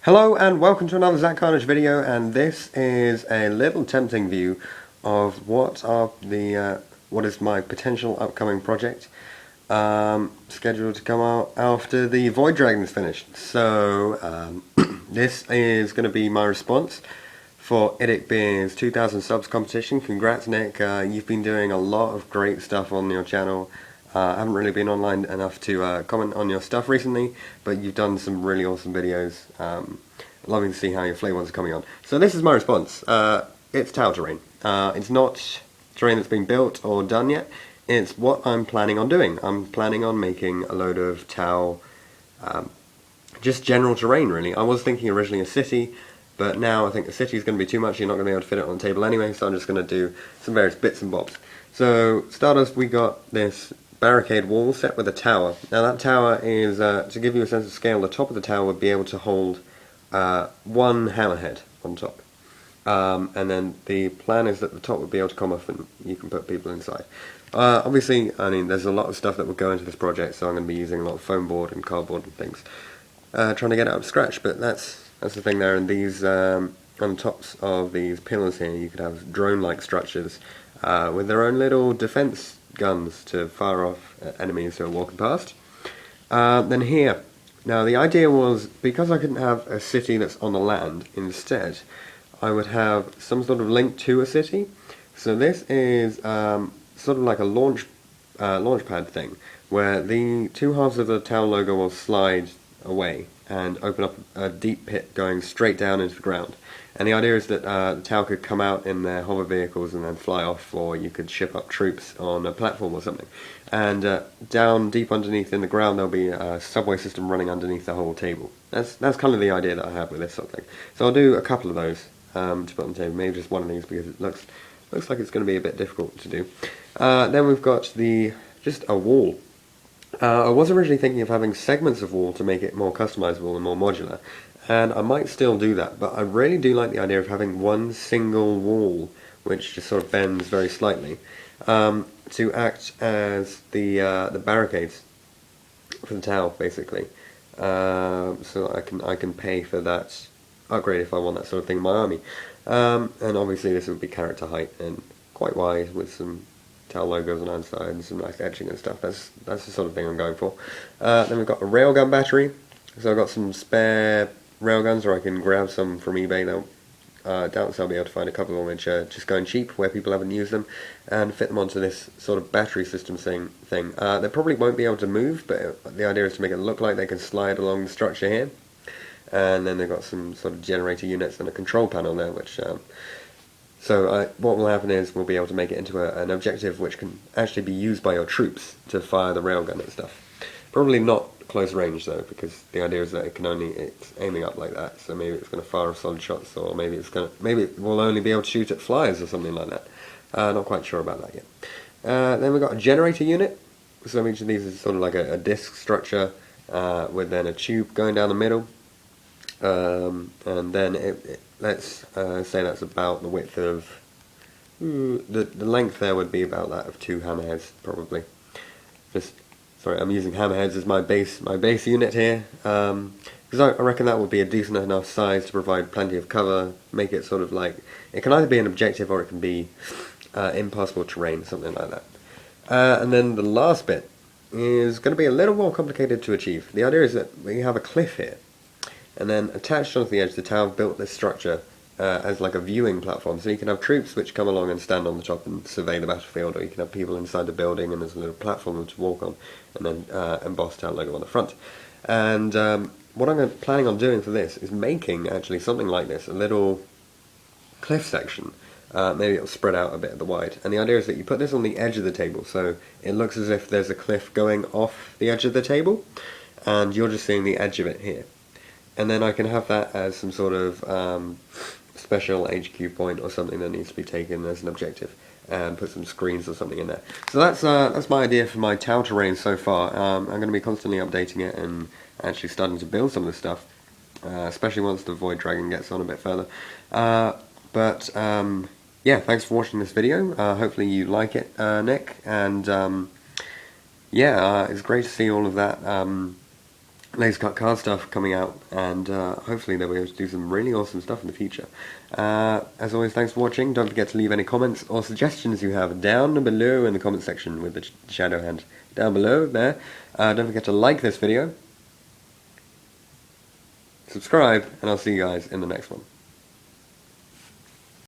Hello and welcome to another Zach Carnage video, and this is a little tempting view of what is my potential upcoming project scheduled to come out after the Void Dragon is finished. So this is going to be my response for IDICBeer's 2000 subs competition. Congrats, Nick. You've been doing a lot of great stuff on your channel. I haven't really been online enough to comment on your stuff recently, but you've done some really awesome videos. Loving to see how your flame ones are coming on. So this is my response. It's tile terrain. It's not terrain that's been built or done yet. It's what I'm planning on doing. I'm planning on making a load of tile, just general terrain really. I was thinking originally a city, but now I think the city is going to be too much. You're not going to be able to fit it on the table anyway, so I'm just going to do some various bits and bobs. So starters, we got this barricade wall set with a tower. Now that tower is, to give you a sense of scale, the top of the tower would be able to hold one hammerhead on top. And then the plan is that the top would be able to come off and you can put people inside. Obviously, I mean, there's a lot of stuff that will go into this project, so I'm going to be using a lot of foam board and cardboard and things, trying to get it up to scratch, but that's the thing there. And these, on the tops of these pillars here, you could have drone-like structures with their own little defense guns to fire off enemies who are walking past. Then here, now the idea was, because I couldn't have a city that's on the land, instead I would have some sort of link to a city. So this is sort of like a launch pad thing, where the two halves of the town logo will slide away and open up a deep pit going straight down into the ground. And the idea is that the tower could come out in their hover vehicles and then fly off, or you could ship up troops on a platform or something. And down deep underneath in the ground there'll be a subway system running underneath the whole table. That's kind of the idea that I have with this sort of thing. So I'll do a couple of those to put on the table, maybe just one of these because it looks like it's going to be a bit difficult to do. Then we've got just a wall. I was originally thinking of having segments of wall to make it more customizable and more modular, and I might still do that, but I really do like the idea of having one single wall which just sort of bends very slightly to act as the barricades for the tower, basically. So I can pay for that upgrade if I want that sort of thing in my army. And obviously this would be character height and quite wide with some tile logos on either side and some nice etching and stuff. That's the sort of thing I'm going for. Then we've got a railgun battery. So I've got some spare railguns, or I can grab some from eBay. Now, doubts I'll be able to find a couple of them which are just going cheap where people haven't used them, and fit them onto this sort of battery system thing. They probably won't be able to move, but the idea is to make it look like they can slide along the structure here. And then they've got some sort of generator units and a control panel there, which what will happen is we'll be able to make it into an objective which can actually be used by your troops to fire the railgun and stuff. Probably not close range though, because the idea is that it's aiming up like that, so maybe it's going to fire off solid shots, or maybe it will only be able to shoot at flyers or something like that. Not quite sure about that yet. Then we've got a generator unit. So each of these is sort of like a disc structure with then a tube going down the middle. And then let's say that's about the width of the length there would be about that of two hammerheads probably. Sorry, I'm using hammerheads as my base unit here, because I reckon that would be a decent enough size to provide plenty of cover. Make it sort of like, it can either be an objective or it can be impassable terrain, something like that. And then the last bit is going to be a little more complicated to achieve. The idea is that we have a cliff here, and then attached onto the edge, the tower built this structure as like a viewing platform. So you can have troops which come along and stand on the top and survey the battlefield, or you can have people inside the building and there's a little platform to walk on, and then embossed tower logo on the front. And what I'm planning on doing for this is making actually something like this, a little cliff section. Maybe it'll spread out a bit at the wide. And the idea is that you put this on the edge of the table, so it looks as if there's a cliff going off the edge of the table, and you're just seeing the edge of it here. And then I can have that as some sort of special HQ point or something that needs to be taken as an objective, and put some screens or something in there. So that's my idea for my tower terrain so far. I'm going to be constantly updating it and actually starting to build some of this stuff, especially once the Void Dragon gets on a bit further. Yeah, thanks for watching this video. Hopefully you like it, Nick, and yeah, it's great to see all of that laser cut card stuff coming out, and hopefully they'll be able to do some really awesome stuff in the future. As always, thanks for watching. Don't forget to leave any comments or suggestions you have down below in the comment section with the shadow hand down below there. Don't forget to like this video, subscribe, and I'll see you guys in the next one.